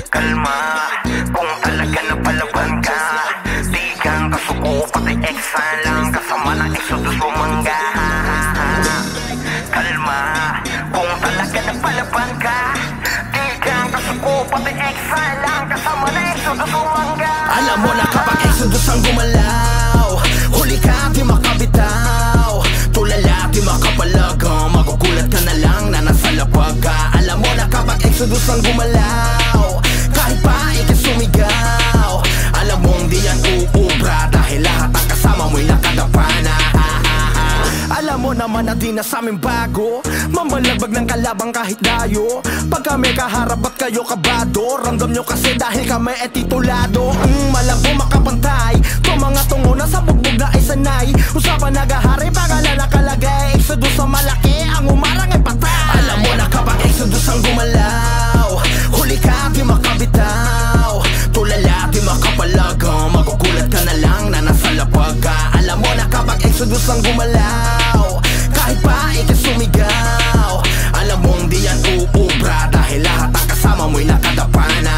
Kalma, kung talaga napalaban ka, di kang kasuko, pati eksa lang kasama ng Exodus bumangga. Kalma, kung talaga napalaban ka, di kang kasuko, pati eksa lang kasama ng Exodus bumangga. Alam mo na kapag Exodus ang gumalaw, huli ka di makabitaw, tulala di makapalaga, magugulat ka na lang na nasa lapag ka. Alam mo na kapag Exodus ang gumalaw, kahit pa ikasumigaw, alam mong di yan uubra, dahil lahat ang kasama mo'y nakadapa na. Alam mo naman na di na sa amin bago mamalagbag ng kalabang kahit layo. Pag kami kaharap at kayo kabado, ramdam nyo kasi dahil kami ay titulado. Malabo makapantay, to mga tungo na sa bugbog na ay sanay. Usapan nagahari, pangalan nakalagay, Exodus sa malaki, ang umarang ay patay. Alam mo na kapag Exodus ang gumalaw, huli ka di makabitaw, tulala di makapalaga, magugulat ka na lang na nasa lapag ka. Alam mo na kapag Exodus ang gumalaw, kahit pa ikasumigaw, alam mong di yan uubra, dahil lahat ang kasama mo'y nakadapa na.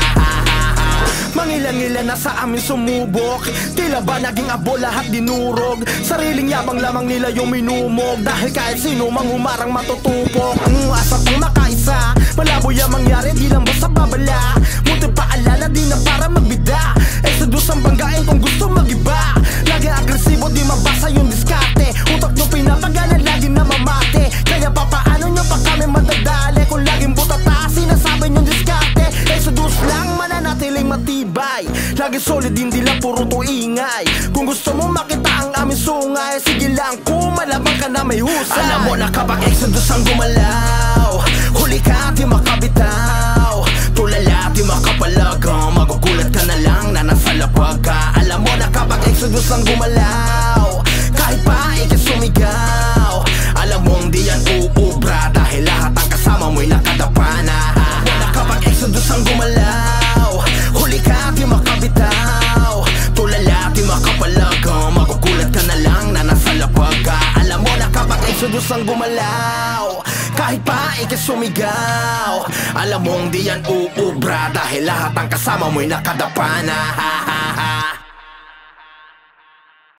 Mangilan-ngilan na sa amin sumubok, tila ba naging abo lahat dinurog. Sariling yabang lamang nila yung minumog, dahil kahit sino mang humarang matutupok. Asa pang makaisa, malabo yung mangyari, di lang basta babala. Munti paalala, di na para magbida. Exodus ang banggain kung gusto magiba. Lagi agresibo, di mabasa yung diskarte. Utak nyo pinapagana, lagi na mamate. Kaya papaano nyo pa kami madadali, kung laging butata, sinasabi nyo diskarte. Exodus lang mananatiling matibay, lagi solid, hindi lang puro tuingay. Kung gusto mo makita ang aming sungay, sige lang, kumalabang ka na may husay. Alam mo na kapag Exodus ang gumalaw, huli ka di makabitaw, tulala di makapalaga, magugulat ka na lang na nasa lapag ka. Alam mo na kapag Exodus ang gumalaw, kahit pa ikasumigaw, alam mong di yan uubra, dahil lahat ang kasama mo'y nakadapa na. Kapag Exodus ang gumalaw, huli ka di makabitaw, tulala di makapalaga, magugulat ka na lang na nasa lapag ka. Alam mo na kapag Exodus ang gumalaw, kahit pa ikasumigaw, alam mong di yan uubra, dahil lahat ang kasama mo'y nakadapa na.